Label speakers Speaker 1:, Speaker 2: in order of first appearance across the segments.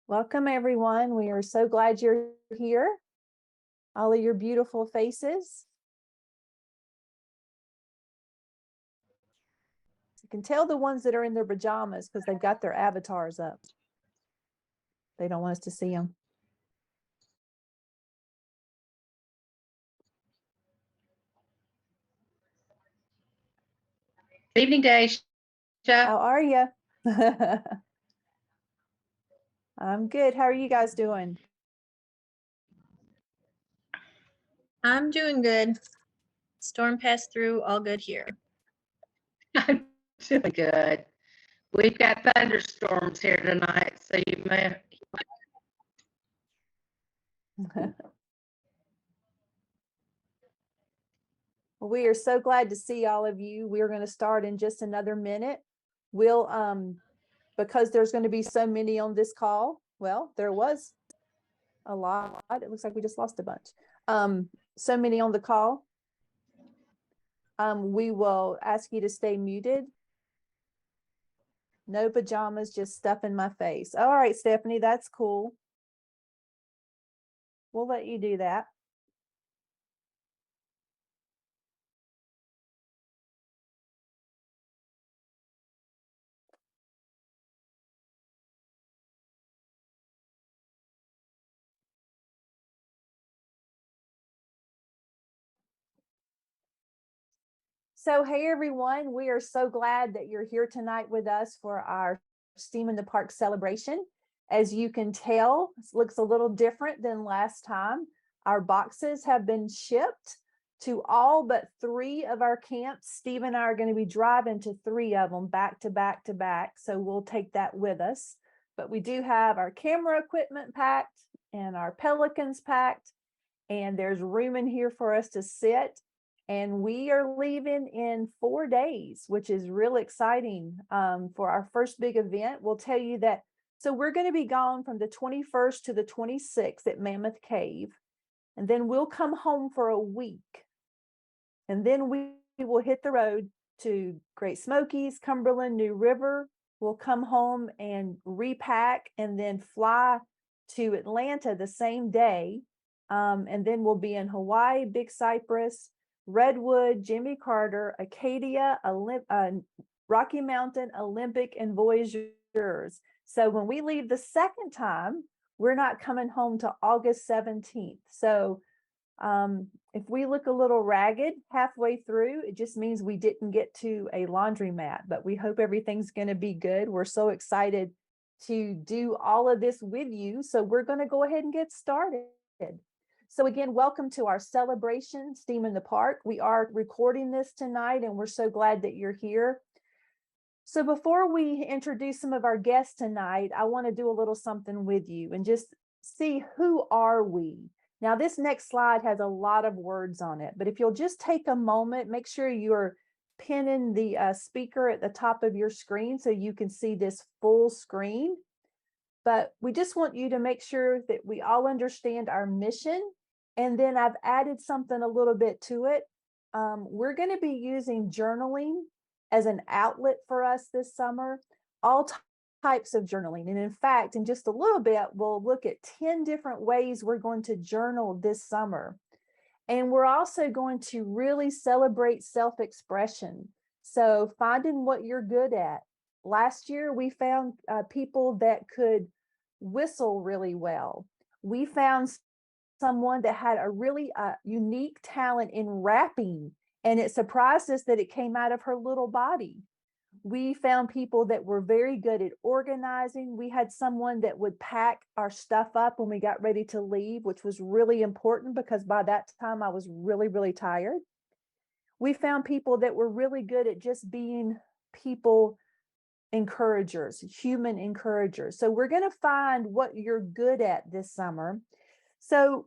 Speaker 1: Welcome, everyone. We are so glad you're here. All of your beautiful faces. You can tell the ones that are in their pajamas because they've got their avatars up. They don't want us to see them.
Speaker 2: Good evening, Daisha.
Speaker 1: How are you? I'm good. How are you guys doing?
Speaker 3: I'm doing good. Storm passed through, all good here.
Speaker 2: I'm doing good. We've got thunderstorms here tonight, so you may.
Speaker 1: Well, we are so glad to see all of you. We're going to start in just another minute. We'll, because there's going to be so many on this call. Well, there was a lot. It looks like we just lost a bunch. So many on the call. We will ask you to stay muted. No pajamas, just stuff in my face. All right, Stephanie, that's cool. We'll let you do that. So, hey, everyone, we are so glad that you're here tonight with us for our STEAM in the Park celebration. As you can tell, it looks a little different than last time. Our boxes have been shipped to all but 3 of our camps. Steve and I are going to be driving to 3 of them back to back to back. So we'll take that with us. But we do have our camera equipment packed and our pelicans packed. And there's room in here for us to sit. And we are leaving in 4 days, which is real exciting for our first big event. We'll tell you that. So we're going to be gone from the 21st to the 26th at Mammoth Cave. And then we'll come home for a week. And then we will hit the road to Great Smokies, Cumberland, New River. We'll come home and repack and then fly to Atlanta the same day. And then we'll be in Hawaii, Big Cypress, Redwood, Jimmy Carter, Acadia, Rocky Mountain, Olympic, and Voyageurs. So when we leave the second time, we're not coming home to August 17th. So if we look a little ragged halfway through, it just means we didn't get to a laundromat, but we hope everything's going to be good. We're so excited to do all of this with you. So we're going to go ahead and get started. So again, welcome to our celebration, STEAM in the Park. We are recording this tonight and we're so glad that you're here. So before we introduce some of our guests tonight, I want to do a little something with you and just see who are we. Now, this next slide has a lot of words on it, but if you'll just take a moment, make sure you're pinning the speaker at the top of your screen so you can see this full screen. But we just want you to make sure that we all understand our mission. And then I've added something a little bit to it. We're going to be using journaling as an outlet for us this summer, all types of journaling. And in fact, in just a little bit, we'll look at 10 different ways we're going to journal this summer. And we're also going to really celebrate self-expression. So finding what you're good at. Last year, we found people that could whistle really well. We found someone that had a really unique talent in rapping, and it surprised us that it came out of her little body. We found people that were very good at organizing. We had someone that would pack our stuff up when we got ready to leave, which was really important because by that time I was really, really tired. We found people that were really good at just being people encouragers, human encouragers. So we're going to find what you're good at this summer. So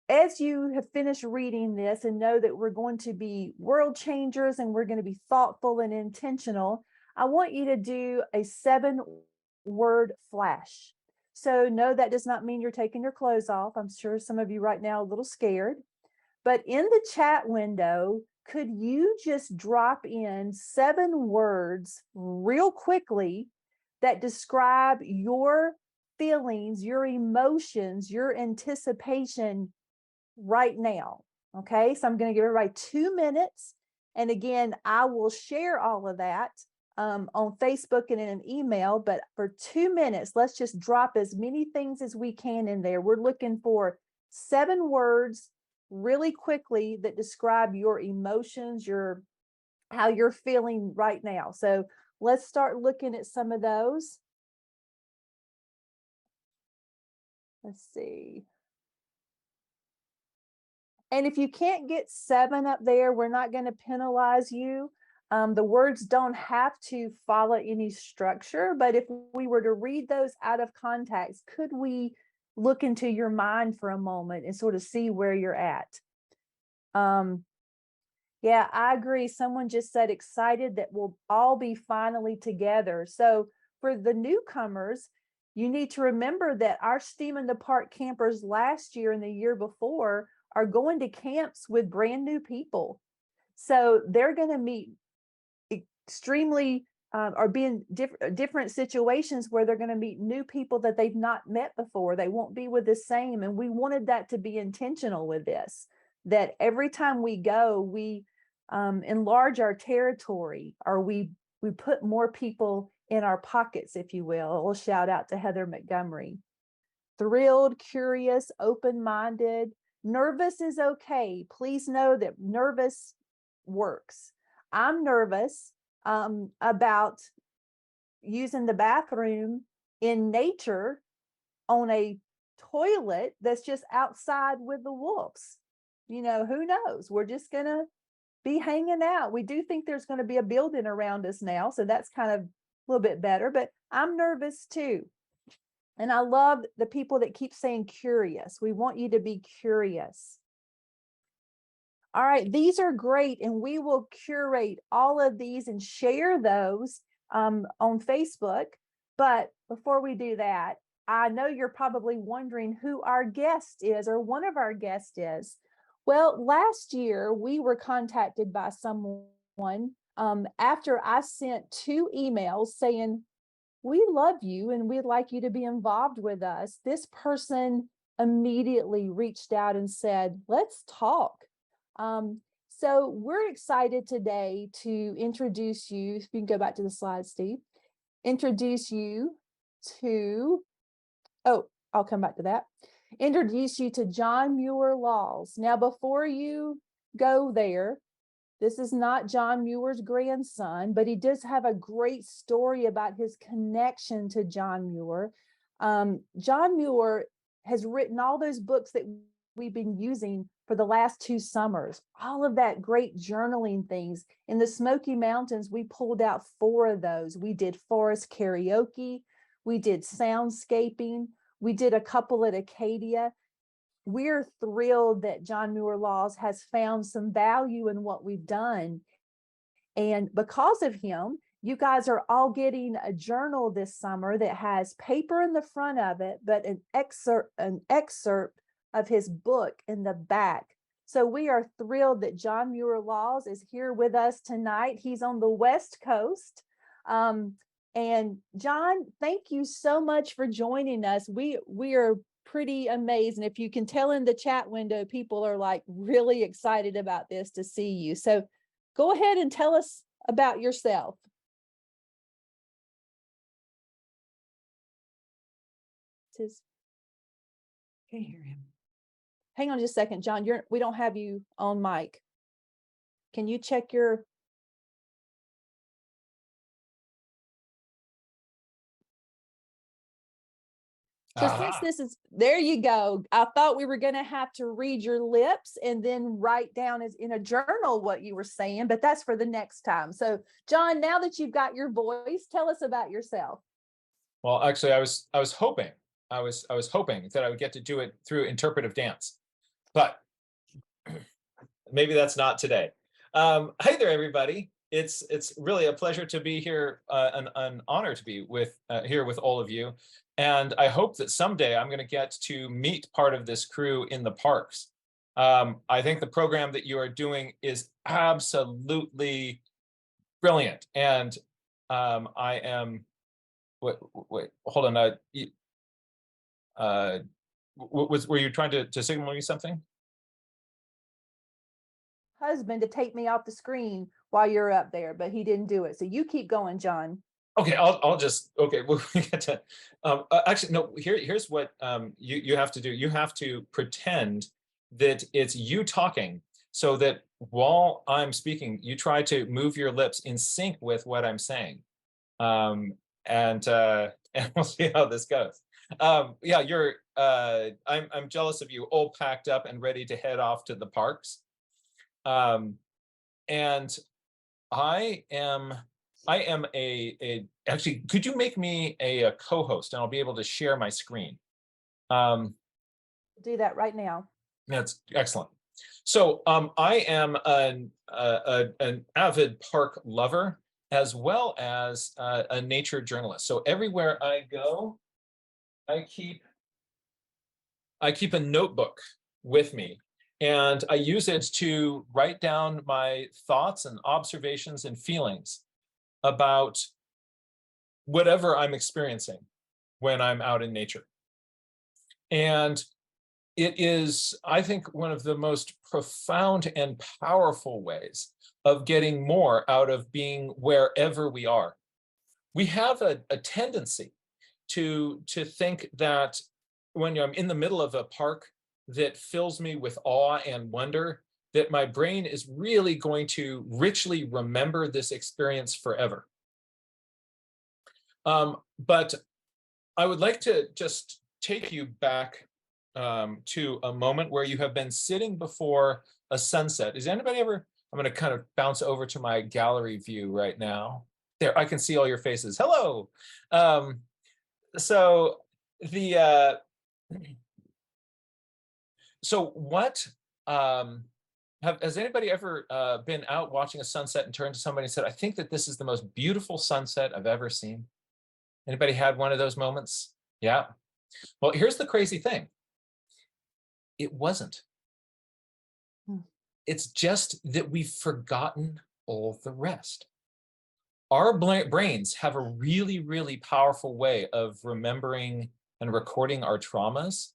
Speaker 1: as you have finished reading this and know that we're going to be world changers and we're going to be thoughtful and intentional, I want you to do a 7-word flash. So no, that does not mean you're taking your clothes off. I'm sure some of you right now are a little scared. But in the chat window, could you just drop in 7 words real quickly that describe your feelings, your emotions, your anticipation right now. Okay, so I'm going to give everybody 2 minutes. And again, I will share all of that on Facebook and in an email, but for 2 minutes, let's just drop as many things as we can in there. We're looking for 7 words really quickly that describe your emotions, how you're feeling right now. So let's start looking at some of those. Let's see. And if you can't get 7 up there, we're not going to penalize you. The words don't have to follow any structure, but if we were to read those out of context, could we look into your mind for a moment and sort of see where you're at? Yeah, I agree. Someone just said excited that we'll all be finally together. So for the newcomers, you need to remember that our STEAM in the Park campers last year and the year before are going to camps with brand new people. So they're going to meet extremely or be in different situations where they're going to meet new people that they've not met before. They won't be with the same. And we wanted that to be intentional with this, that every time we go, we enlarge our territory, or we put more people in our pockets, if you will. A little shout out to Heather Montgomery. Thrilled, curious, open-minded. Nervous is okay. Please know that nervous works. I'm nervous about using the bathroom in nature on a toilet that's just outside with the wolves. You know, who knows? We're just going to be hanging out. We do think there's going to be a building around us now, so that's kind of a little bit better, but I'm nervous too. And I love the people that keep saying curious. We want you to be curious. All right, these are great, and we will curate all of these and share those on Facebook. But before we do that, I know you're probably wondering who our guest is, or one of our guests is. Well, last year we were contacted by someone after I sent 2 emails saying, we love you and we'd like you to be involved with us. This person immediately reached out and said, let's talk. So we're excited today to introduce you. If you can go back to the slide, Steve. Introduce you to, I'll come back to that. Introduce you to John Muir-Laws. Now, before you go there, this is not John Muir's grandson, but he does have a great story about his connection to John Muir. John Muir has written all those books that we've been using for the last 2 summers, all of that great journaling things. In the Smoky Mountains, we pulled out 4 of those. We did forest karaoke, we did soundscaping, we did a couple at Acadia. We're thrilled that John Muir-Laws has found some value in what we've done. And because of him, you guys are all getting a journal this summer that has paper in the front of it, but an excerpt of his book in the back. So we are thrilled that John Muir-Laws is here with us tonight. He's on the West Coast. And John, thank you so much for joining us. We are pretty amazed. And if you can tell in the chat window, people are like really excited about this to see you. So go ahead and tell us about yourself. Can't hear him. Hang on just a second, John. We don't have you on mic. Can you check your... So since this is, there you go. I thought we were going to have to read your lips and then write down as in a journal what you were saying, but that's for the next time. So John, now that you've got your voice, tell us about yourself.
Speaker 4: Well, actually, I was hoping that I would get to do it through interpretive dance, but maybe that's not today. Hi there, everybody. It's really a pleasure to be here, an honor to be here with all of you. And I hope that someday I'm going to get to meet part of this crew in the parks. I think the program that you are doing is absolutely brilliant. And I am, wait, hold on. were you trying to signal me something?
Speaker 1: Husband to take me off the screen while you're up there, but he didn't do it. So you keep going, John.
Speaker 4: Okay, I'll just, okay, we'll get to, actually, no, here's what you have to do. You have to pretend that it's you talking, so that while I'm speaking, you try to move your lips in sync with what I'm saying. And we'll see how this goes. Yeah, I'm jealous of you, all packed up and ready to head off to the parks. And I am actually, could you make me a co-host, and I'll be able to share my screen?
Speaker 1: Do that right now.
Speaker 4: That's excellent. So I am an avid park lover, as well as a nature journalist. So everywhere I go, I keep a notebook with me, and I use it to write down my thoughts and observations and feelings about whatever I'm experiencing when I'm out in nature. And it is, I think, one of the most profound and powerful ways of getting more out of being wherever we are. We have a tendency to think that when I'm in the middle of a park that fills me with awe and wonder, that my brain is really going to richly remember this experience forever. But I would like to just take you back to a moment where you have been sitting before a sunset. Is anybody ever, I'm going to kind of bounce over to my gallery view right now. There, I can see all your faces. Hello. So what, has anybody ever been out watching a sunset and turned to somebody and said, I think that this is the most beautiful sunset I've ever seen? Anybody had one of those moments? Yeah. Well, here's the crazy thing. It wasn't. It's just that we've forgotten all the rest. Our brains have a really, really powerful way of remembering and recording our traumas,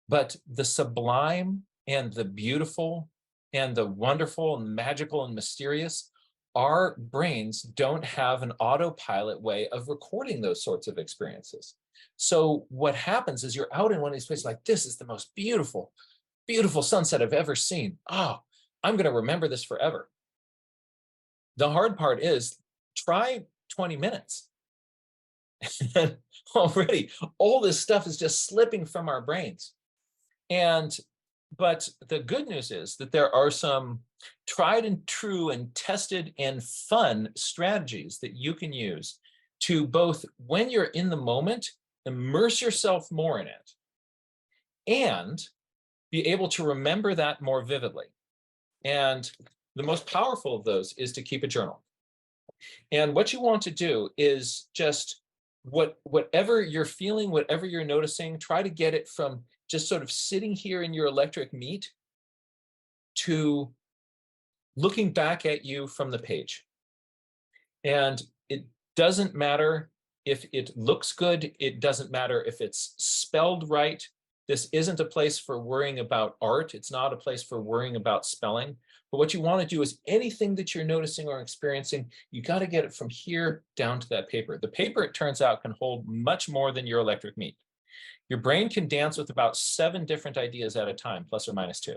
Speaker 4: but the sublime and the beautiful and the wonderful and magical and mysterious, our brains don't have an autopilot way of recording those sorts of experiences. So what happens is you're out in one of these places like, this is the most beautiful, beautiful sunset I've ever seen. Oh, I'm going to remember this forever. The hard part is, try 20 minutes. And already all this stuff is just slipping from our brains. But the good news is that there are some tried and true and tested and fun strategies that you can use to both, when you're in the moment, immerse yourself more in it, and be able to remember that more vividly. And the most powerful of those is to keep a journal. And what you want to do is just whatever you're feeling, whatever you're noticing, try to get it from just sort of sitting here in your electric meat to looking back at you from the page. And it doesn't matter if it looks good. It doesn't matter if it's spelled right. This isn't a place for worrying about art. It's not a place for worrying about spelling. But what you want to do is anything that you're noticing or experiencing, you got to get it from here down to that paper. The paper, it turns out, can hold much more than your electric meat. Your brain can dance with about 7 different ideas at a time, plus or minus 2.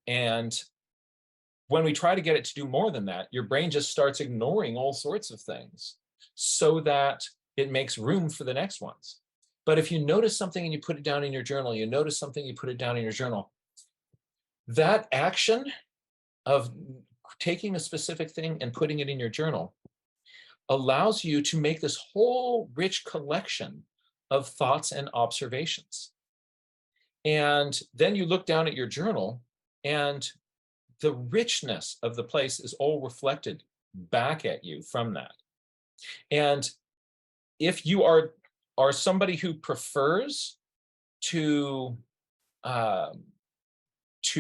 Speaker 4: And when we try to get it to do more than that, your brain just starts ignoring all sorts of things so that it makes room for the next ones. But if you notice something and you put it down in your journal, you notice something, you put it down in your journal, that action of taking a specific thing and putting it in your journal allows you to make this whole rich collection of thoughts and observations. And then you look down at your journal, and the richness of the place is all reflected back at you from that. And if you are somebody who prefers to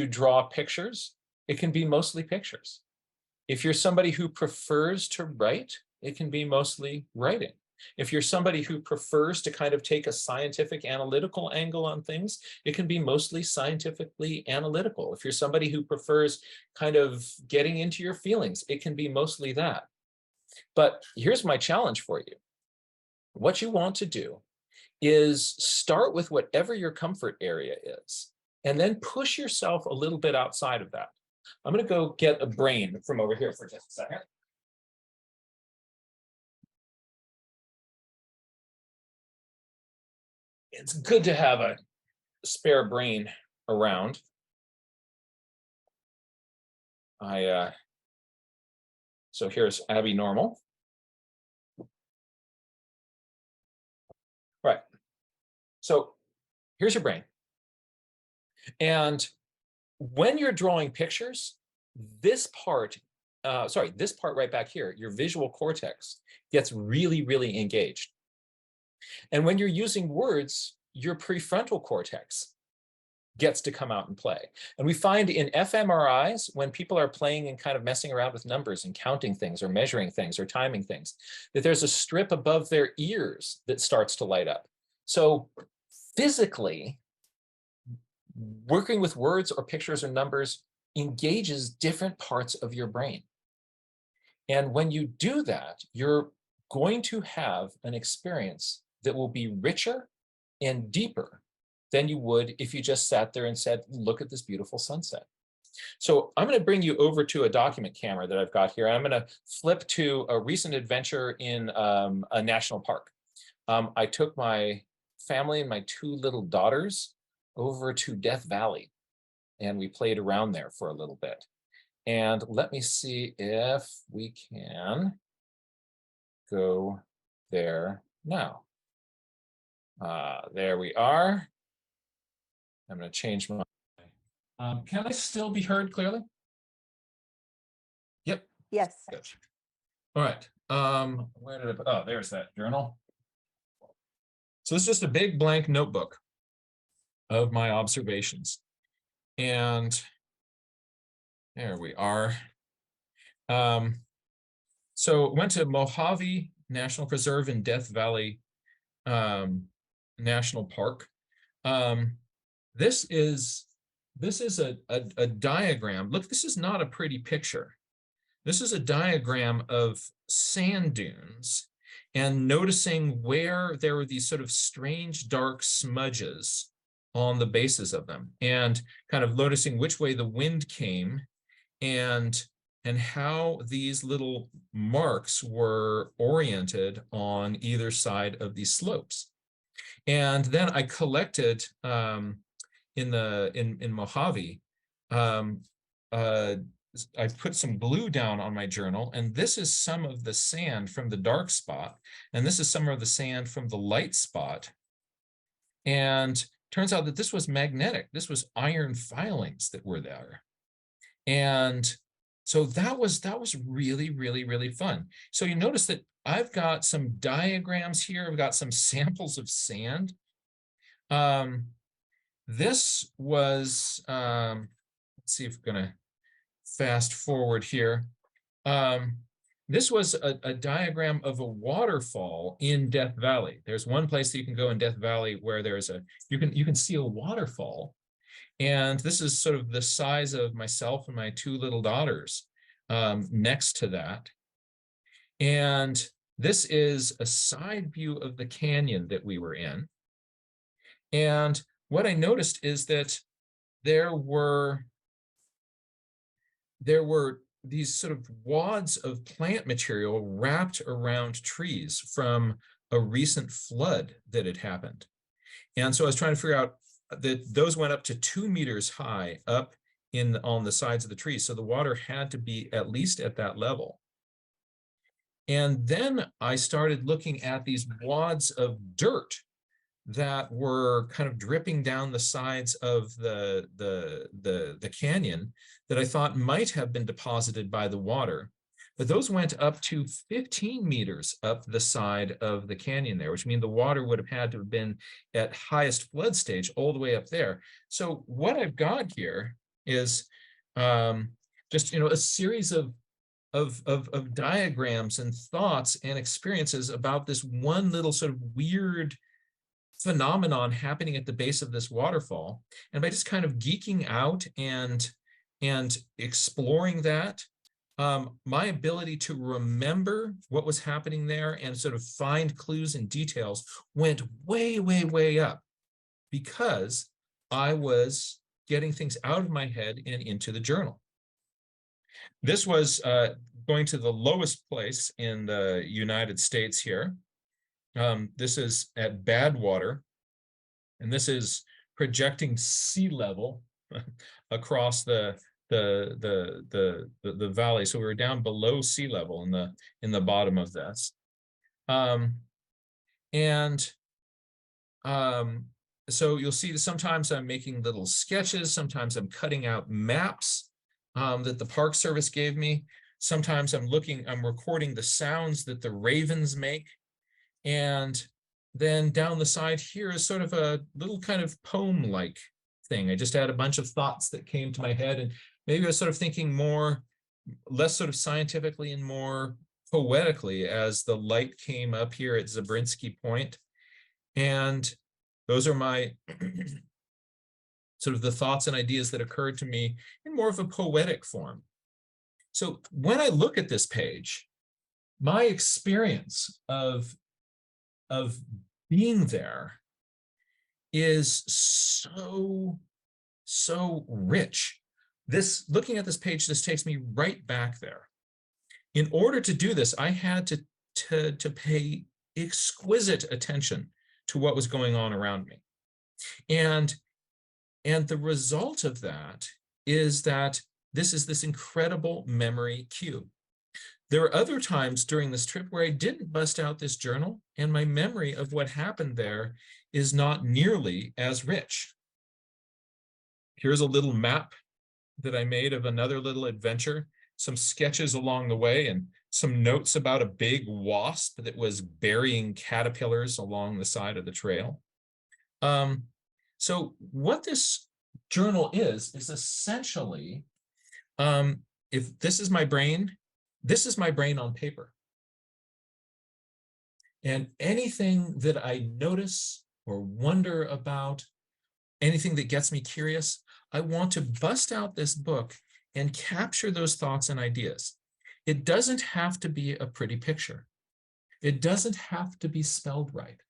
Speaker 4: draw pictures, it can be mostly pictures. If you're somebody who prefers to write, it can be mostly writing. If you're somebody who prefers to kind of take a scientific analytical angle on things, it can be mostly scientifically analytical. If you're somebody who prefers kind of getting into your feelings, it can be mostly that. But here's my challenge for you. What you want to do is start with whatever your comfort area is, and then push yourself a little bit outside of that. I'm going to go get a brain from over here for just a second. It's good to have a spare brain around. So here's Abby Normal. Right. So here's your brain. And when you're drawing pictures, this part right back here, your visual cortex gets really, really engaged. And when you're using words, your prefrontal cortex gets to come out and play. And we find in fMRIs, when people are playing and kind of messing around with numbers and counting things or measuring things or timing things, that there's a strip above their ears that starts to light up. So physically, working with words or pictures or numbers engages different parts of your brain. And when you do that, you're going to have an experience that will be richer and deeper than you would if you just sat there and said, look at this beautiful sunset. So I'm going to bring you over to a document camera that I've got here. I'm going to flip to a recent adventure in a national park. I took my family and my two little daughters over to Death Valley, and we played around there for a little bit. And let me see if we can go there now. There we are. I'm going to change my. Can I still be heard clearly? Yep.
Speaker 1: Yes.
Speaker 4: Good. All right. Where did I put? Oh, there's that journal. So this is just a big blank notebook of my observations. And there we are. So went to Mojave National Preserve in Death Valley National Park. This is a diagram. Look, this is not a pretty picture. This is a diagram of sand dunes and noticing where there were these sort of strange dark smudges on the bases of them, and kind of noticing which way the wind came and how these little marks were oriented on either side of these slopes. And then I collected in Mojave, I put some glue down on my journal, and this is some of the sand from the dark spot, and this is some of the sand from the light spot. And turns out that this was magnetic. This was iron filings that were there. And so that was really, really, really fun. So you notice that I've got some diagrams here. I've got some samples of sand. This was, let's see if we're gonna fast forward here. This was a diagram of a waterfall in Death Valley. There's one place that you can go in Death Valley where there's you can see a waterfall. And this is sort of the size of myself and my two little daughters next to that. And this is a side view of the canyon that we were in. And what I noticed is that there were these sort of wads of plant material wrapped around trees from a recent flood that had happened. And so I was trying to figure out that those went up to 2 meters high up on the sides of the trees. So the water had to be at least at that level. And then I started looking at these wads of dirt that were kind of dripping down the sides of the canyon that I thought might have been deposited by the water. But those went up to 15 meters up the side of the canyon there, which means the water would have had to have been at highest flood stage all the way up there. So what I've got here is just, a series of
Speaker 5: of diagrams and thoughts and experiences about this one little sort of weird phenomenon happening at the base of this waterfall. And by just kind of geeking out and exploring that, my ability to remember what was happening there and sort of find clues and details went way, way, way up, because I was getting things out of my head and into the journal. This was going to the lowest place in the United States here. This is at Badwater, and this is projecting sea level across the valley. So we were down below sea level in the bottom of this. So you'll see that sometimes I'm making little sketches, sometimes I'm cutting out maps that the Park Service gave me. Sometimes I'm recording the sounds that the ravens make. And then down the side here is sort of a little kind of poem-like thing. I just had a bunch of thoughts that came to my head, and maybe I was sort of thinking less sort of scientifically and more poetically as the light came up here at Zabrinsky Point. And those are my sort of the thoughts and ideas that occurred to me in more of a poetic form. So when I look at this page, my experience of being there is so rich. Looking at this page, this takes me right back there. In order to do this, I had to pay exquisite attention to what was going on around me. And the result of that is that this is this incredible memory cube. There are other times during this trip where I didn't bust out this journal, and my memory of what happened there is not nearly as rich. Here's a little map that I made of another little adventure, some sketches along the way, and some notes about a big wasp that was burying caterpillars along the side of the trail. So what this journal is essentially, if this is my brain, this is my brain on paper. And anything that I notice or wonder about, anything that gets me curious, I want to bust out this book and capture those thoughts and ideas. It doesn't have to be a pretty picture. It doesn't have to be spelled right.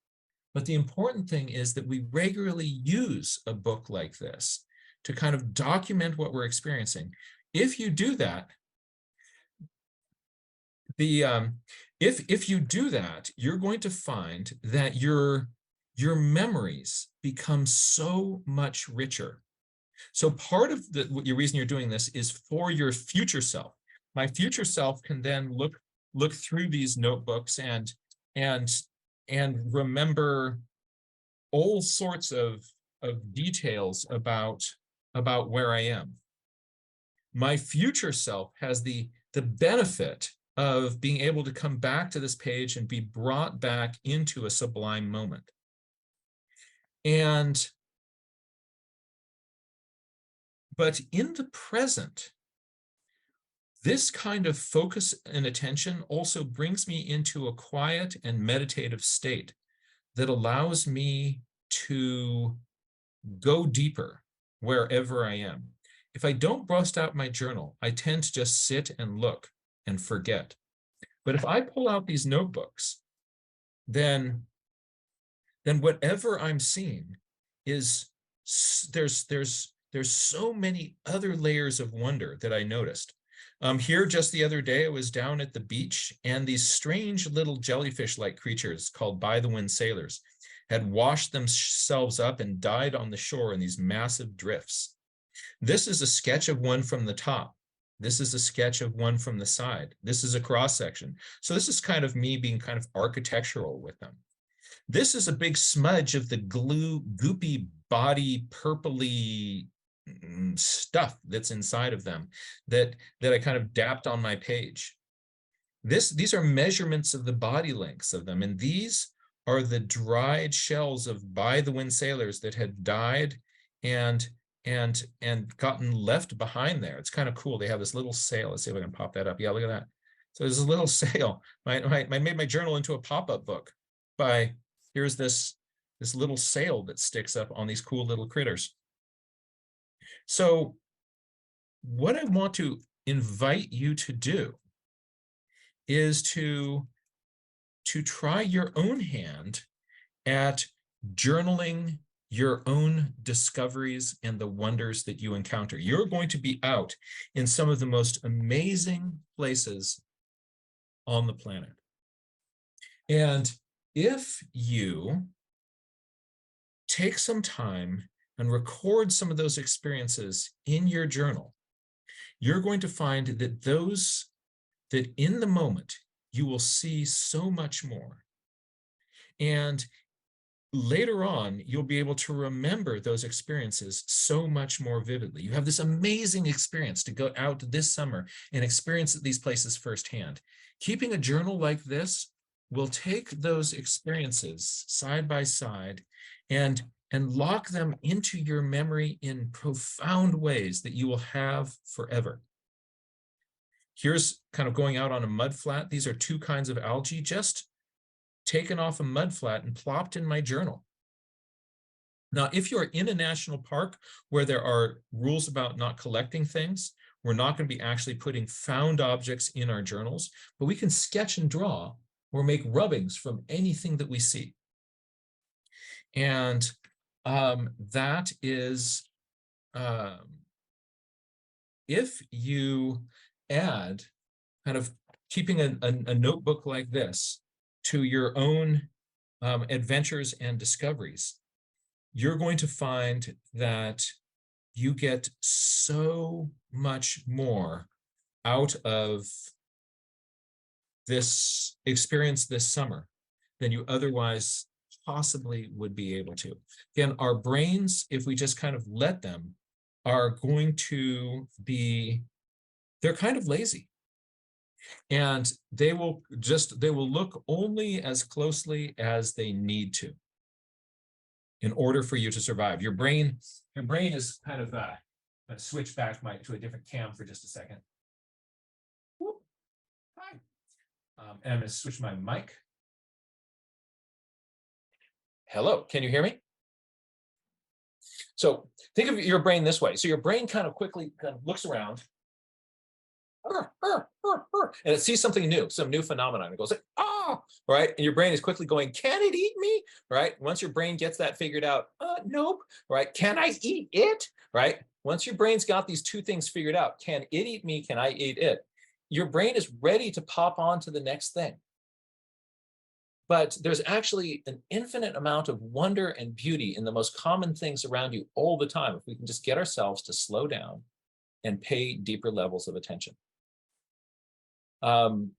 Speaker 5: But the important thing is that we regularly use a book like this to kind of document what we're experiencing. If you do that, if you do that, you're going to find that your memories become so much richer. So part of the reason you're doing this is for your future self. My future self can then look through these notebooks and remember all sorts of details about where I am. My future self has the benefit of being able to come back to this page and be brought back into a sublime moment. But in the present, this kind of focus and attention also brings me into a quiet and meditative state that allows me to go deeper wherever I am. If I don't bust out my journal, I tend to just sit and look and forget. But if I pull out these notebooks, then whatever I'm seeing is there's so many other layers of wonder that I noticed. Here just the other day, I was down at the beach, and these strange little jellyfish-like creatures called by-the-wind sailors had washed themselves up and died on the shore in these massive drifts. This is a sketch of one from the top. This is a sketch of one from the side. This is a cross-section. So this is kind of me being kind of architectural with them. This is a big smudge of the goopy body, purpley stuff that's inside of them that I kind of dapped on my page. These are measurements of the body lengths of them, and these are the dried shells of by-the-wind sailors that had died and and gotten left behind there. It's kind of cool. They have this little sail. Let's see if I can pop that up. Yeah, look at that. So there's a little sail. I made my journal into a pop-up book by, here's this little sail that sticks up on these cool little critters. So what I want to invite you to do is to try your own hand at journaling your own discoveries and the wonders that you encounter. You're going to be out in some of the most amazing places on the planet. And if you take some time and record some of those experiences in your journal, you're going to find that in the moment, you will see so much more. And later on, you'll be able to remember those experiences so much more vividly. You have this amazing experience to go out this summer and experience these places firsthand. Keeping a journal like this will take those experiences side by side and lock them into your memory in profound ways that you will have forever. Here's kind of going out on a mud flat. These are two kinds of algae just taken off a mud flat and plopped in my journal. Now, if you're in a national park where there are rules about not collecting things, we're not going to be actually putting found objects in our journals, but we can sketch and draw or make rubbings from anything that we see. And that is, if you add kind of keeping a notebook like this to your own adventures and discoveries, you're going to find that you get so much more out of this experience this summer than you otherwise possibly would be able to. Again, our brains, if we just kind of let them, are going to be, they're kind of lazy. And they will look only as closely as they need to in order for you to survive. Your brain is kind of, switch back to a different cam for just a second. Whoop. Hi. And I'm going to switch my mic. Hello, can you hear me? So think of your brain this way. So your brain kind of quickly looks around and it sees something new, some new phenomenon. It goes like, oh, right? And your brain is quickly going, can it eat me? Right? Once your brain gets that figured out, nope, right? Can I eat it? Right? Once your brain's got these two things figured out, can it eat me? Can I eat it? Your brain is ready to pop on to the next thing. But there's actually an infinite amount of wonder and beauty in the most common things around you all the time, if we can just get ourselves to slow down and pay deeper levels of attention. I'm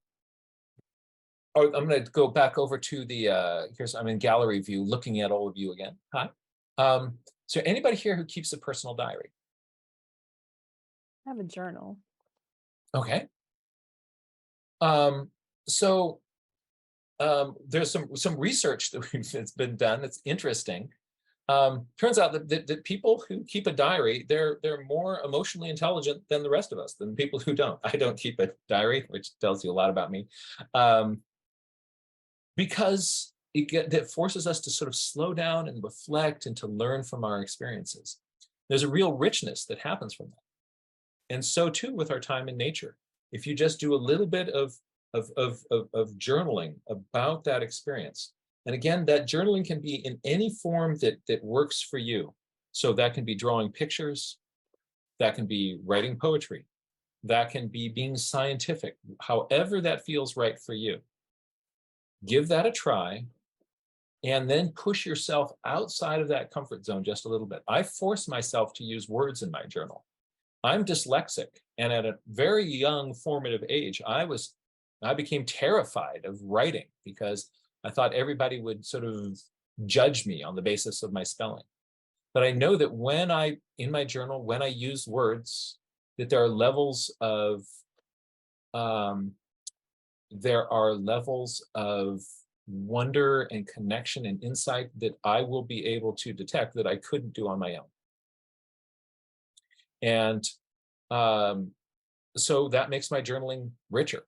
Speaker 5: going to go back over to the, I'm in gallery view, looking at all of you again. Hi. So anybody here who keeps a personal diary?
Speaker 1: I have a journal.
Speaker 4: Okay. There's some research that's been done that's interesting. Turns out that people who keep a diary, they're more emotionally intelligent than the rest of us, than people who don't. I don't keep a diary, which tells you a lot about me, because that forces us to sort of slow down and reflect and to learn from our experiences. There's a real richness that happens from that. And so too with our time in nature. If you just do a little bit of journaling about that experience. And again, that journaling can be in any form that works for you. So that can be drawing pictures, that can be writing poetry, that can be being scientific, however that feels right for you. Give that a try, and then push yourself outside of that comfort zone just a little bit. I force myself to use words in my journal. I'm dyslexic, and at a very young formative age, I became terrified of writing because I thought everybody would sort of judge me on the basis of my spelling. But I know that in my journal, when I use words, that there are levels of wonder and connection and insight that I will be able to detect that I couldn't do on my own. And so that makes my journaling richer.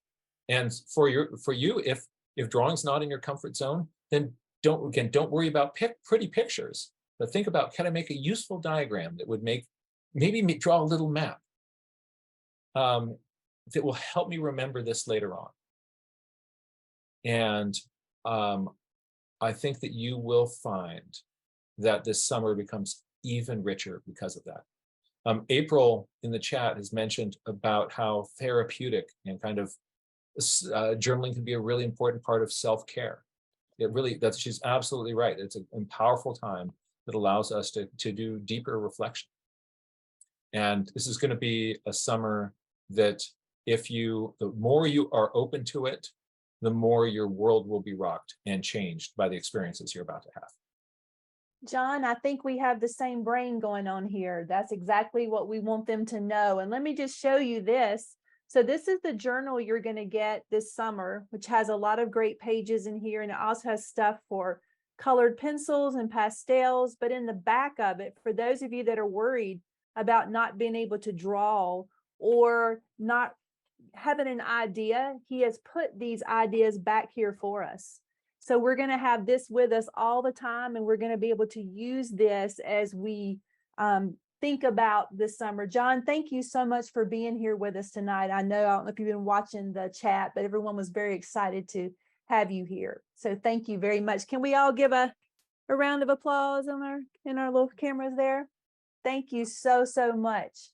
Speaker 4: And for you, if drawing's not in your comfort zone, then don't worry about pretty pictures, but think about, can I make a useful diagram that would maybe draw a little map that will help me remember this later on. And I think that you will find that this summer becomes even richer because of that. April in the chat has mentioned about how therapeutic and kind of journaling can be a really important part of self-care. She's absolutely right. It's a powerful time that allows us to do deeper reflection. And this is going to be a summer that the more you are open to it, the more your world will be rocked and changed by the experiences you're about to have.
Speaker 1: John, I think we have the same brain going on here. That's exactly what we want them to know. And let me just show you this. So this is the journal you're going to get this summer, which has a lot of great pages in here. And it also has stuff for colored pencils and pastels. But in the back of it, for those of you that are worried about not being able to draw or not having an idea, he has put these ideas back here for us. So we're going to have this with us all the time, and we're going to be able to use this as we think about this summer. John, thank you so much for being here with us tonight. I don't know if you've been watching the chat, but everyone was very excited to have you here. So thank you very much. Can we all give a round of applause in our little cameras there? Thank you so much.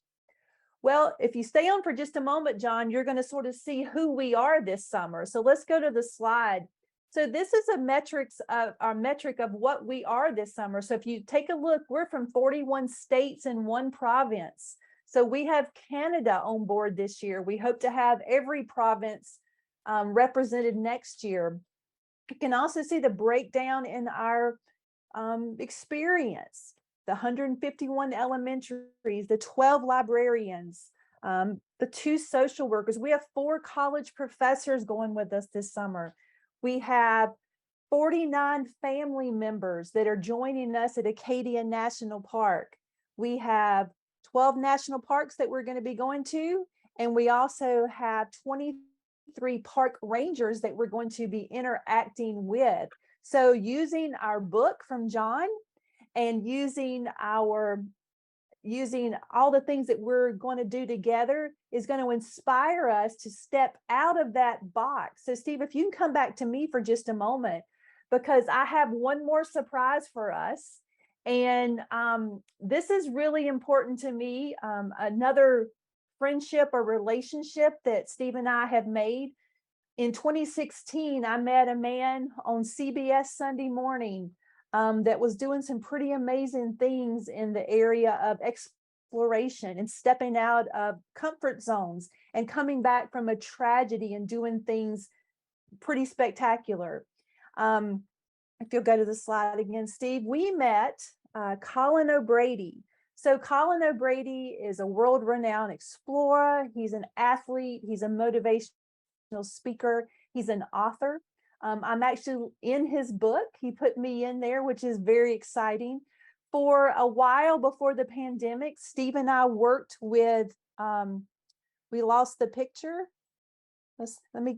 Speaker 1: Well, if you stay on for just a moment, John, you're going to sort of see who we are this summer. So let's go to the slide. So this is our metric of what we are this summer. So if you take a look, we're from 41 states and 1 province. So we have Canada on board this year. We hope to have every province represented next year. You can also see the breakdown in our experience. The 151 elementaries, the 12 librarians, the 2 social workers. We have 4 college professors going with us this summer. We have 49 family members that are joining us at Acadia National Park. We have 12 national parks that we're going to be going to, and we also have 23 park rangers that we're going to be interacting with. So using our book from John and using all the things that we're going to do together is going to inspire us to step out of that box. So Steve, if you can come back to me for just a moment, because I have one more surprise for us. And this is really important to me. Another friendship or relationship that Steve and I have made. In 2016, I met a man on CBS Sunday Morning that was doing some pretty amazing things in the area of exploration and stepping out of comfort zones and coming back from a tragedy and doing things pretty spectacular. If you'll go to the slide again, Steve, we met Colin O'Brady. So Colin O'Brady is a world-renowned explorer. He's an athlete. He's a motivational speaker. He's an author. I'm actually in his book. He put me in there, which is very exciting. For a while before the pandemic, Steve and I worked with, we lost the picture.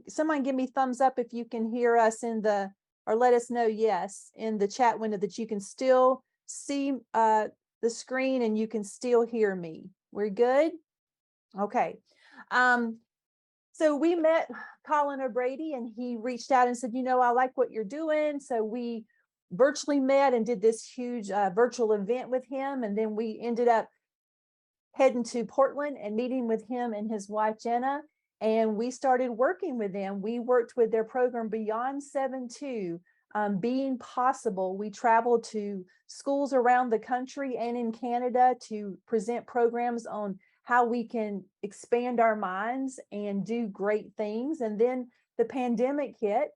Speaker 1: Someone give me thumbs up if you can hear us or let us know yes in the chat window that you can still see the screen and you can still hear me. We're good? Okay. So we met Colin O'Brady and he reached out and said, I like what you're doing. So we virtually met and did this huge virtual event with him. And then we ended up heading to Portland and meeting with him and his wife, Jenna. And we started working with them. We worked with their program Beyond 7-2, Being Possible. We traveled to schools around the country and in Canada to present programs on how we can expand our minds and do great things. And then the pandemic hit,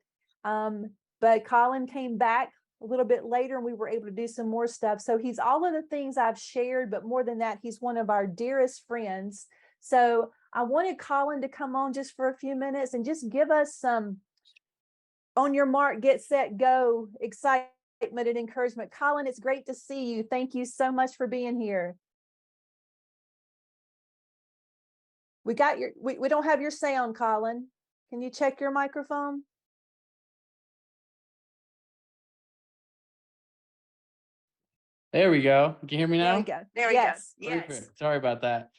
Speaker 1: but Colin came back a little bit later and we were able to do some more stuff. So he's all of the things I've shared, but more than that, he's one of our dearest friends. So I wanted Colin to come on just for a few minutes and just give us some on your mark, get set, go, excitement and encouragement. Colin, it's great to see you. Thank you so much for being here. We got your, we don't have your sound, Colin. Can you check your microphone?
Speaker 6: There we go. Can you hear me
Speaker 1: There
Speaker 6: now?
Speaker 1: we go. Yes.
Speaker 6: Perfect. Sorry about that.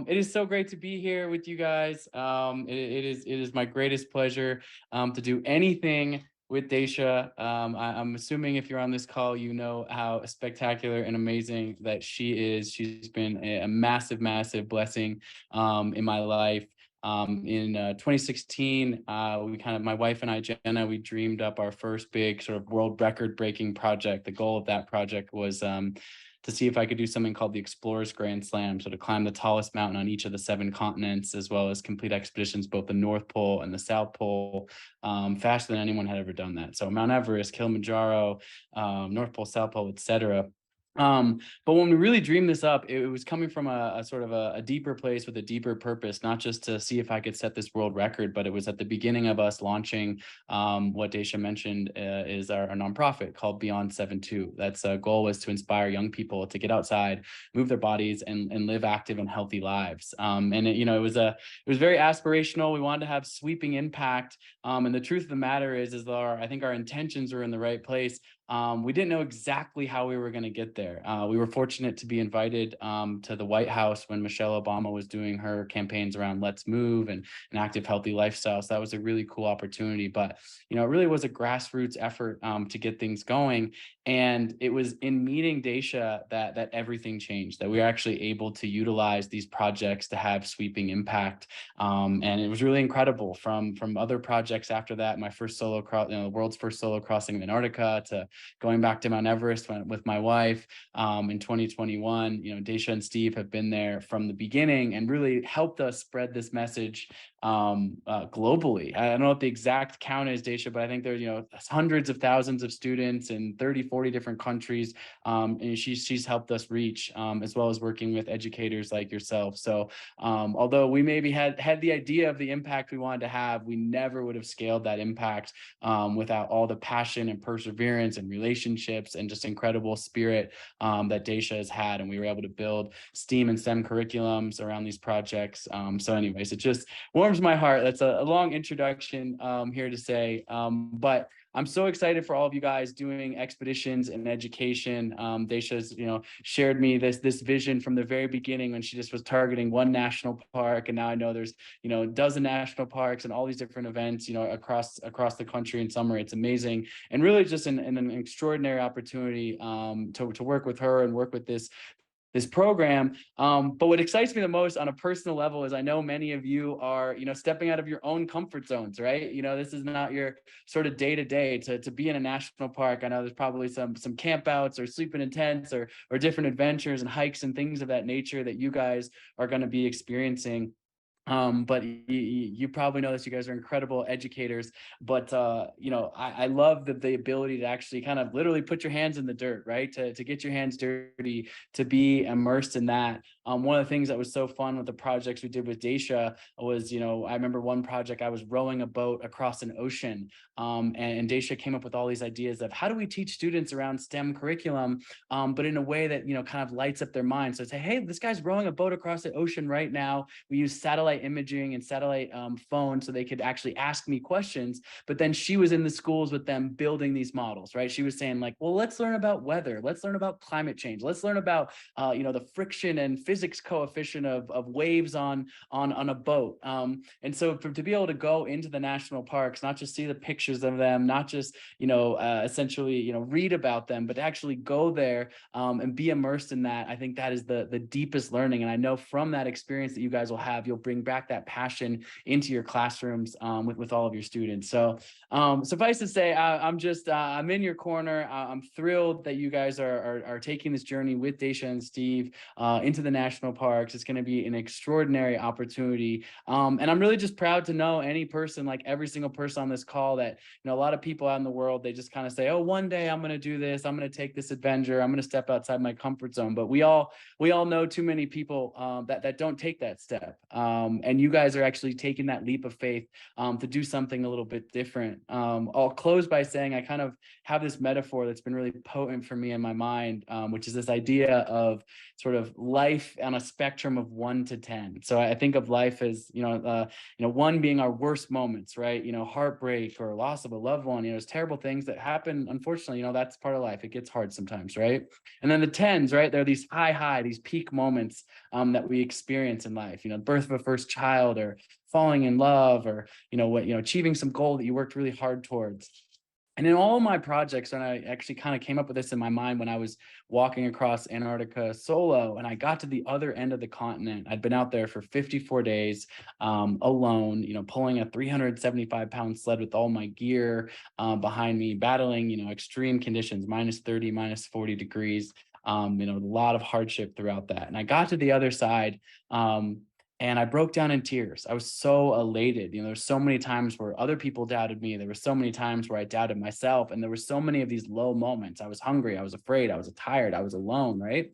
Speaker 6: It is so great to be here with you guys. It is my greatest pleasure to do anything with Daisha. I'm assuming if you're on this call, you know how spectacular and amazing that she is. She's been a massive, massive blessing in my life. In 2016, my wife and I, Jenna, we dreamed up our first big sort of world record breaking project. The goal of that project was to see if I could do something called the Explorers Grand Slam. So to climb the tallest mountain on each of the 7 continents, as well as complete expeditions, both the North Pole and the South Pole, faster than anyone had ever done that. So Mount Everest, Kilimanjaro, North Pole, South Pole, etc. But when we really dreamed this up, it was coming from a sort of a deeper place with a deeper purpose, not just to see if I could set this world record, but it was at the beginning of us launching what Daisha mentioned is our nonprofit called Beyond 7-2. That's goal was to inspire young people to get outside, move their bodies, and live active and healthy lives. And it was very aspirational. We wanted to have sweeping impact. And the truth of the matter is I think our intentions were in the right place. We didn't know exactly how we were going to get there. We were fortunate to be invited to the White House when Michelle Obama was doing her campaigns around Let's Move and an active, healthy lifestyle. So that was a really cool opportunity. But, it really was a grassroots effort to get things going. And it was in meeting Daisha that everything changed, that we were actually able to utilize these projects to have sweeping impact. And it was really incredible from other projects after that. My first solo cross, the world's first solo crossing of Antarctica, to going back to Mount Everest with my wife in 2021. Daisha and Steve have been there from the beginning and really helped us spread this message globally. I don't know what the exact count is, Daisha, but I think there's hundreds of thousands of students in 30-40 different countries, and she's helped us reach, as well as working with educators like yourself. So although we maybe had the idea of the impact we wanted to have, we never would have scaled that impact without all the passion and perseverance and relationships and just incredible spirit that Daisha has had. And we were able to build STEAM and STEM curriculums around these projects. So anyways, it just warms my heart. That's a long introduction here to say, but I'm so excited for all of you guys doing expeditions and education. Daisha's, shared me this vision from the very beginning when she just was targeting one national park, and now I know there's, a dozen national parks and all these different events, across the country in summer. It's amazing, and really just an extraordinary opportunity to work with her and work with this program. But what excites me the most on a personal level is I know many of you are, stepping out of your own comfort zones, right? This is not your sort of day-to-day to be in a national park. I know there's probably some campouts or sleeping in tents or different adventures and hikes and things of that nature that you guys are going to be experiencing. But you probably know this, you guys are incredible educators, but I love the ability to actually kind of literally put your hands in the dirt, right? To get your hands dirty, to be immersed in that. One of the things that was so fun with the projects we did with Daisha was, I remember one project, I was rowing a boat across an ocean, and Daisha came up with all these ideas of how do we teach students around STEM curriculum, but in a way that, kind of lights up their mind. So say, hey, this guy's rowing a boat across the ocean right now. We use satellite imaging and satellite phone so they could actually ask me questions. But then she was in the schools with them building these models, right? She was saying like, well, let's learn about weather. Let's learn about climate change. Let's learn about, the friction and physics coefficient of waves on a boat. And so to be able to go into the national parks, not just see the pictures of them, not just, essentially, read about them, but to actually go there and be immersed in that, I think that is the deepest learning. And I know from that experience that you guys will have, you'll bring back that passion into your classrooms with all of your students. So suffice to say, I'm in your corner. I'm thrilled that you guys are taking this journey with Daisha and Steve into the national parks. It's going to be an extraordinary opportunity. And I'm really just proud to know any person, like every single person on this call, that, a lot of people out in the world, they just kind of say, oh, one day I'm going to do this. I'm going to take this adventure. I'm going to step outside my comfort zone. But we all know too many people that don't take that step. And you guys are actually taking that leap of faith to do something a little bit different. I'll close by saying I kind of have this metaphor that's been really potent for me in my mind, which is this idea of sort of life on a spectrum of 1 to 10. So I think of life as, 1 being our worst moments, right? Heartbreak or loss of a loved one, there's terrible things that happen. Unfortunately, that's part of life. It gets hard sometimes, right? And then the 10s, right? There are these high, these peak moments that we experience in life, birth of a first child, or falling in love, or, achieving some goal that you worked really hard towards. And in all my projects, and I actually kind of came up with this in my mind when I was walking across Antarctica solo, and I got to the other end of the continent. I'd been out there for 54 days alone, pulling a 375-pound sled with all my gear behind me, battling, extreme conditions, -30, -40 degrees, a lot of hardship throughout that. And I got to the other side, and I broke down in tears. I was so elated. There's so many times where other people doubted me. There were so many times where I doubted myself. And there were so many of these low moments. I was hungry. I was afraid. I was tired. I was alone, right?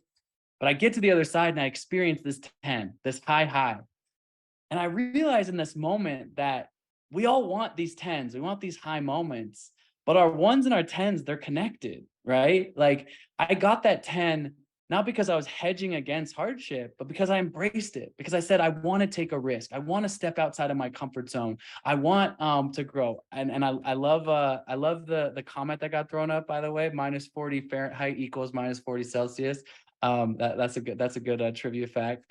Speaker 6: But I get to the other side and I experience this 10, this high. And I realize in this moment that we all want these 10s. We want these high moments. But our 1s and our 10s, they're connected, right? Like I got that 10 not because I was hedging against hardship, but because I embraced it, because I said, I want to take a risk. I want to step outside of my comfort zone. I want to grow. And I love the comment that got thrown up, by the way, -40 Fahrenheit equals -40 Celsius. That's a good trivia fact.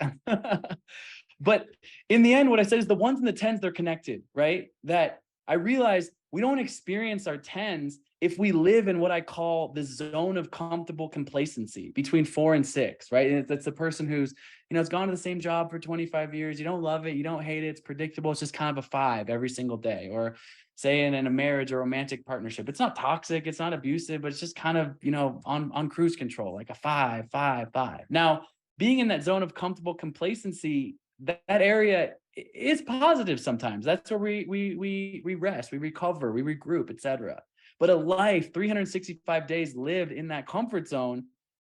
Speaker 6: But in the end, what I said is the 1s and the 10s, they're connected, right? That I realized we don't experience our 10s if we live in what I call the zone of comfortable complacency between 4 and 6, right? And that's the person who's, has gone to the same job for 25 years. You don't love it. You don't hate it. It's predictable. It's just kind of a 5 every single day. Or say in a marriage or romantic partnership, it's not toxic. It's not abusive, but it's just kind of, on cruise control, like a 5, 5, 5. Now, being in that zone of comfortable complacency, that area is positive sometimes. That's where we rest, we recover, we regroup, etc. But a life 365 days lived in that comfort zone,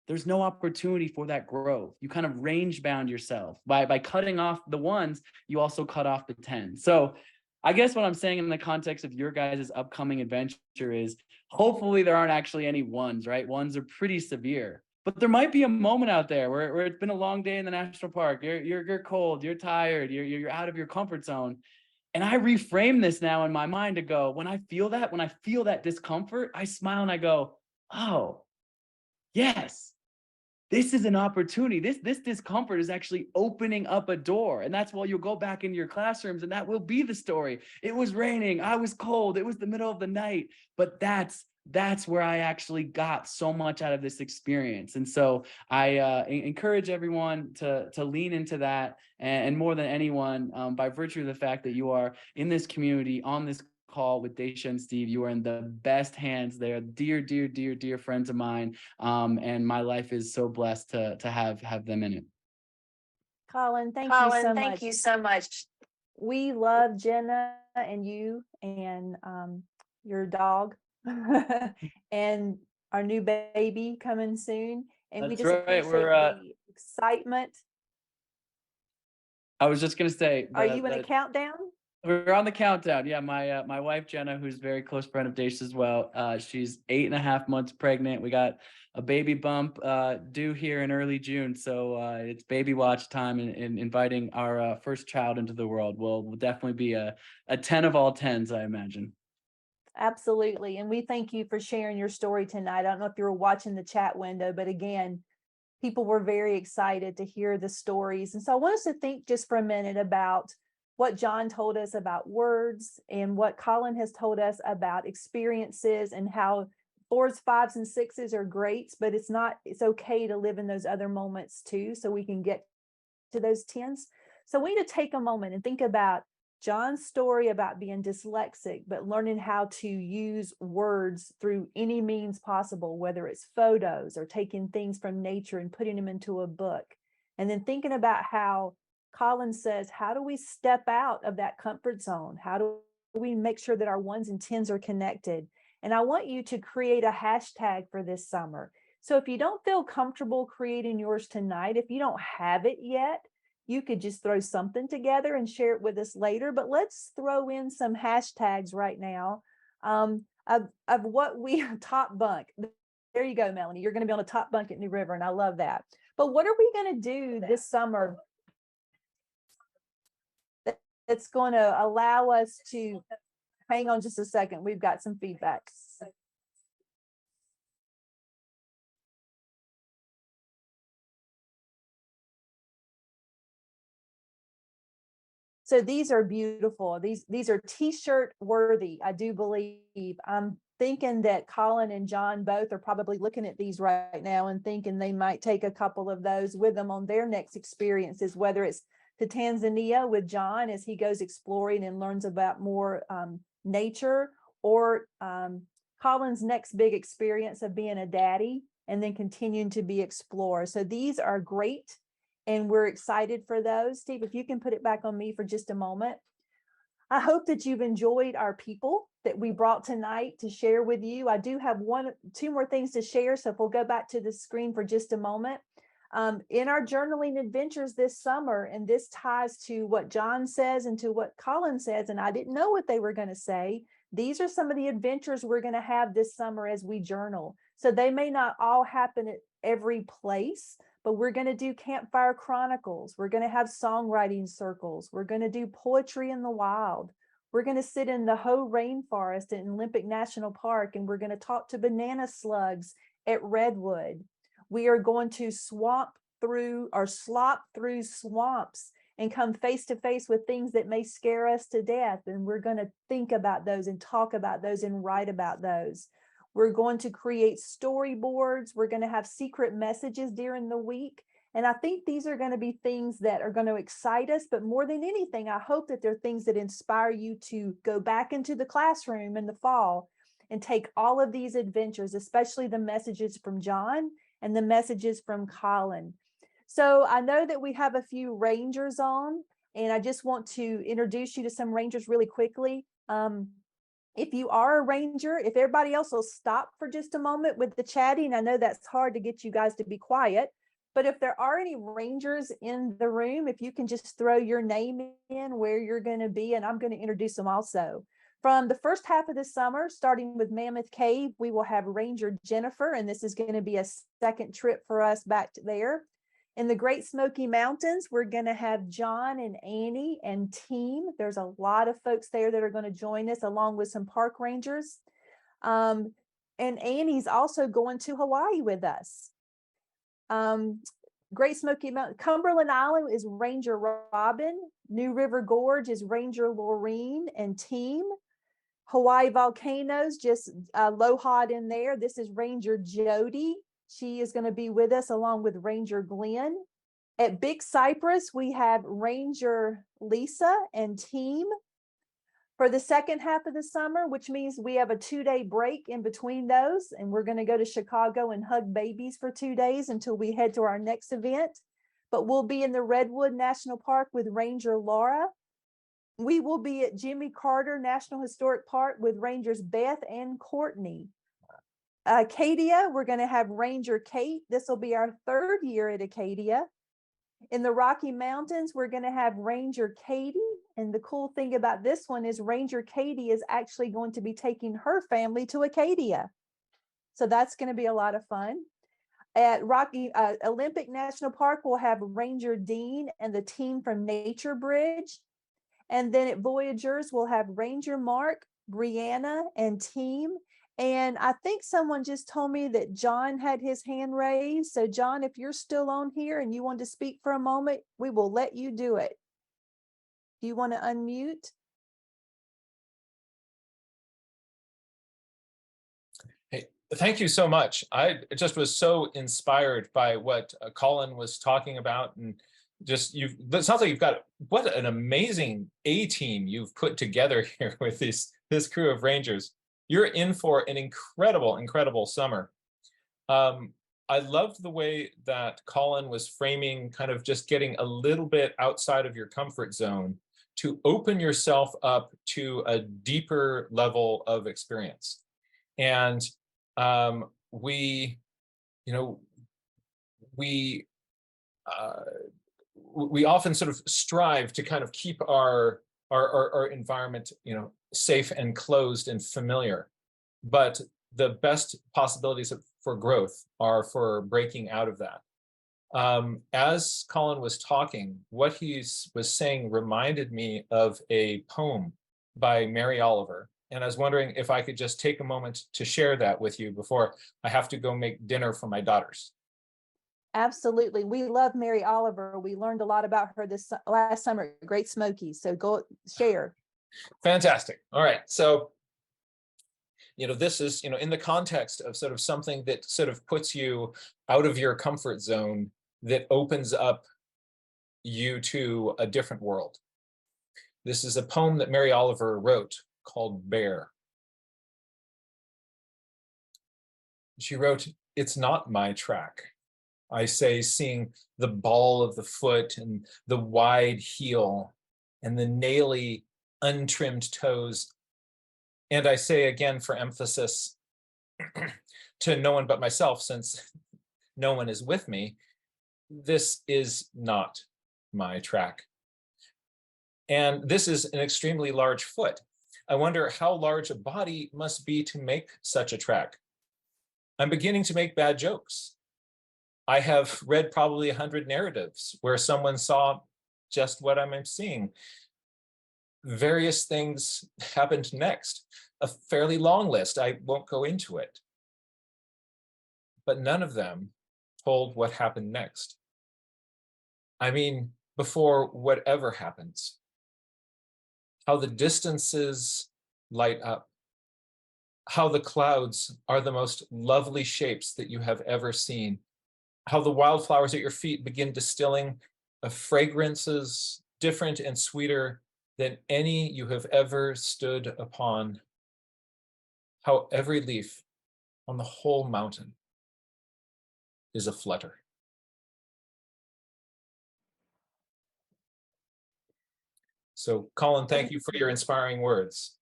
Speaker 6: there's no opportunity for that growth. You kind of range bound yourself by cutting off the 1s. You also cut off the 10s. So I guess what I'm saying in the context of your guys' upcoming adventure is hopefully there aren't actually any 1s, right? 1s are pretty severe. But there might be a moment out there where it's been a long day in the national park. You're cold, you're tired, you're out of your comfort zone. And I reframe this now in my mind to go, when I feel that discomfort, I smile and I go, oh, yes, this is an opportunity. This discomfort is actually opening up a door. And that's why you'll go back into your classrooms and that will be the story. It was raining, I was cold, it was the middle of the night, but that's where I actually got so much out of this experience. And so I encourage everyone to lean into that. And more than anyone, by virtue of the fact that you are in this community, on this call with Daisha and Steve, you are in the best hands. They are dear friends of mine. And my life is so blessed to have them in it.
Speaker 1: Colin, thank you so much. We love Jenna and you and your dog and our new baby coming soon. And we
Speaker 6: That's
Speaker 1: just
Speaker 6: right.
Speaker 1: appreciate
Speaker 6: We're
Speaker 1: the excitement.
Speaker 6: I was just gonna say,
Speaker 1: Are you in a countdown?
Speaker 6: we're on the countdown. Yeah, my wife Jenna, who's a very close friend of Daisha as well. She's 8.5 months pregnant. We got a baby bump due here in early June, so it's baby watch time and inviting our first child into the world. Will definitely be a 10 of all 10s, I imagine.
Speaker 1: Absolutely. And we thank you for sharing your story tonight. I don't know if you were watching the chat window, but again, people were very excited to hear the stories. And so I want us to think just for a minute about what John told us about words and what Colin has told us about experiences and how 4s, 5s, and 6s are great, but it's okay to live in those other moments too, so we can get to those 10s. So we need to take a moment and think about John's story about being dyslexic, but learning how to use words through any means possible, whether it's photos or taking things from nature and putting them into a book. And then thinking about how Colin says, how do we step out of that comfort zone? How do we make sure that our 1s and 10s are connected? And I want you to create a hashtag for this summer. So if you don't feel comfortable creating yours tonight, if you don't have it yet, You could just throw something together and share it with us later, but let's throw in some hashtags right now of what we top bunk. There you go, Melanie. You're going to be on a top bunk at New River, and I love that. But what are we going to do this summer that's going to allow us to, hang on just a second, we've got some feedback. So these are beautiful. These are t-shirt worthy, I do believe. I'm thinking that Colin and John both are probably looking at these right now and thinking they might take a couple of those with them on their next experiences, whether it's to Tanzania with John as he goes exploring and learns about more nature, or Colin's next big experience of being a daddy and then continuing to be explorer. So these are great, and we're excited for those. Steve, if you can put it back on me for just a moment. I hope that you've enjoyed our people that we brought tonight to share with you. I do have two more things to share. So if we'll go back to the screen for just a moment. In our journaling adventures this summer, and this ties to what John says and to what Colin says, and I didn't know what they were going to say. These are some of the adventures we're going to have this summer as we journal. So they may not all happen at every place, but we're going to do campfire chronicles. We're going to have songwriting circles. We're going to do poetry in the wild. We're going to sit in the Hoh Rainforest in Olympic National Park, and we're going to talk to banana slugs at Redwood. We are going to slop through swamps and come face to face with things that may scare us to death. And we're going to think about those and talk about those and write about those. We're going to create storyboards. We're going to have secret messages during the week. And I think these are going to be things that are going to excite us. But more than anything, I hope that they're things that inspire you to go back into the classroom in the fall and take all of these adventures, especially the messages from John and the messages from Colin. So I know that we have a few Rangers on, and I just want to introduce you to some Rangers really quickly. If you are a Ranger, if everybody else will stop for just a moment with the chatting, I know that's hard to get you guys to be quiet, but if there are any Rangers in the room, if you can just throw your name in, where you're going to be, and I'm going to introduce them also. From the first half of the summer, starting with Mammoth Cave, we will have Ranger Jennifer, and this is going to be a second trip for us back to there. In the Great Smoky Mountains, we're going to have John and Annie and team. There's a lot of folks there that are going to join us, along with some park rangers. And Annie's also going to Hawaii with us. Great Smoky Mountain, Cumberland Island is Ranger Robin. New River Gorge is Ranger Laureen and team. Hawaii Volcanoes, just low hot in there. This is Ranger Jody. She is going to be with us along with Ranger Glenn. At Big Cypress, we have Ranger Lisa and team. For the second half of the summer, which means we have a 2-day break in between those, and we're going to go to Chicago and hug babies for 2 days until we head to our next event. But we'll be in the Redwood National Park with Ranger Laura. We will be at Jimmy Carter National Historic Park with Rangers Beth and Courtney. Acadia, we're going to have Ranger Kate. This will be our 3rd year at Acadia. In the Rocky Mountains, we're going to have Ranger Katie. And the cool thing about this one is Ranger Katie is actually going to be taking her family to Acadia. So that's going to be a lot of fun. At Olympic National Park, we'll have Ranger Dean and the team from Nature Bridge. And then at Voyagers, we'll have Ranger Mark, Brianna, and team. And I think someone just told me that John had his hand raised. So John, if you're still on here and you want to speak for a moment, we will let you do it. Do you want to unmute?
Speaker 4: Hey, thank you so much. I just was so inspired by what Colin was talking about, and just it sounds like you've got what an amazing A-team you've put together here with this crew of Rangers. You're in for an incredible summer. I loved the way that Colin was framing kind of just getting a little bit outside of your comfort zone to open yourself up to a deeper level of experience. And we often sort of strive to kind of keep our environment, safe and closed and familiar. But the best possibilities for growth are for breaking out of that. As Colin was talking, what he was saying reminded me of a poem by Mary Oliver. And I was wondering if I could just take a moment to share that with you before I have to go make dinner for my daughters.
Speaker 1: Absolutely. We love Mary Oliver. We learned a lot about her this last summer at Great Smoky. So go share.
Speaker 4: Fantastic. All right. So, this is, in the context of sort of something that sort of puts you out of your comfort zone, that opens up you to a different world. This is a poem that Mary Oliver wrote called Bear. She wrote, "It's not my track, I say, seeing the ball of the foot and the wide heel and the naily, untrimmed toes. And I say again for emphasis to no one but myself, since no one is with me, this is not my track. And this is an extremely large foot. I wonder how large a body must be to make such a track. I'm beginning to make bad jokes. I have read probably 100 narratives where someone saw just what I'm seeing. Various things happened next, a fairly long list. I won't go into it. But none of them told what happened next. I mean, before whatever happens. How the distances light up. How the clouds are the most lovely shapes that you have ever seen. How the wildflowers at your feet begin distilling fragrances different and sweeter than any you have ever stood upon. How every leaf on the whole mountain is a flutter." So, Colin, thank you for your inspiring words.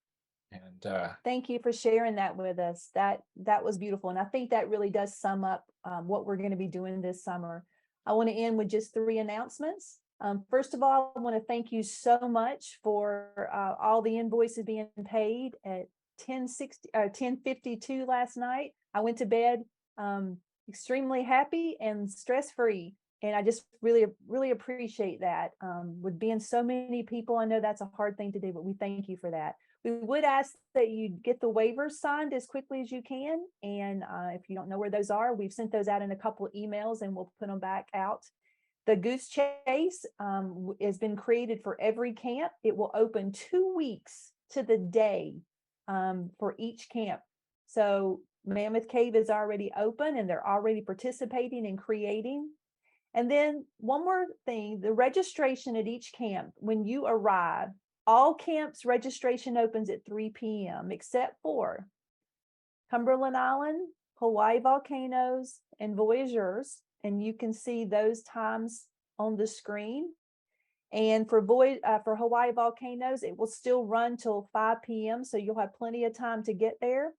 Speaker 4: And
Speaker 1: Thank you for sharing that with us. That was beautiful. And I think that really does sum up what we're going to be doing this summer. I want to end with just 3 announcements. First of all, I want to thank you so much for all the invoices being paid at 10:52 last night. I went to bed extremely happy and stress-free. And I just really, really appreciate that. With being so many people, I know that's a hard thing to do, but we thank you for that. We would ask that you get the waivers signed as quickly as you can. And if you don't know where those are, we've sent those out in a couple of emails and we'll put them back out. The Goose Chase has been created for every camp. It will open 2 weeks to the day for each camp. So Mammoth Cave is already open and they're already participating and creating. And then one more thing, the registration at each camp, when you arrive, all camps registration opens at 3 p.m. except for Cumberland Island, Hawaii Volcanoes, and Voyageurs. And you can see those times on the screen. And for Hawaii Volcanoes, it will still run till 5 p.m. So you'll have plenty of time to get there.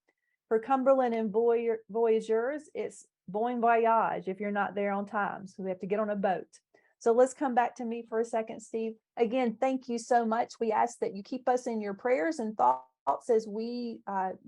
Speaker 1: For Cumberland and Voyageurs, it's bon voyage if you're not there on time. So we have to get on a boat. So let's come back to me for a second, Steve. Again, thank you so much. We ask that you keep us in your prayers and thoughts as we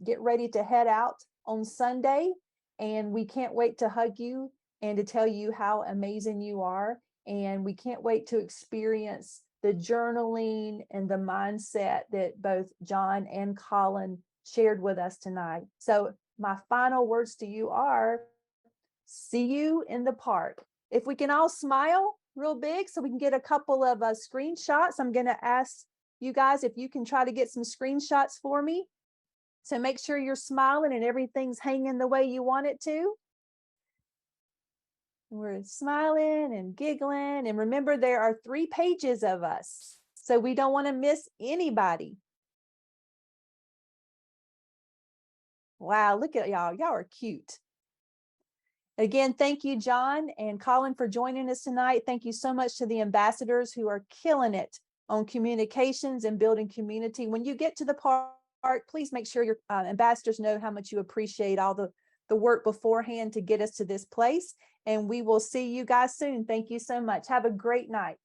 Speaker 1: get ready to head out on Sunday. And we can't wait to hug you and to tell you how amazing you are. And we can't wait to experience the journaling and the mindset that both John and Colin shared with us tonight. So my final words to you are, see you in the park. If we can all smile real big so we can get a couple of screenshots. I'm going to ask you guys if you can try to get some screenshots for me. So make sure you're smiling and everything's hanging the way you want it to. We're smiling and giggling. And remember, there are 3 pages of us. So we don't want to miss anybody. Wow, look at y'all. Y'all are cute. Again, thank you, John and Colin, for joining us tonight. Thank you so much to the ambassadors who are killing it on communications and building community. When you get to the park, please make sure your ambassadors know how much you appreciate all the work beforehand to get us to this place. and we will see you guys soon. Thank you so much. Have a great night.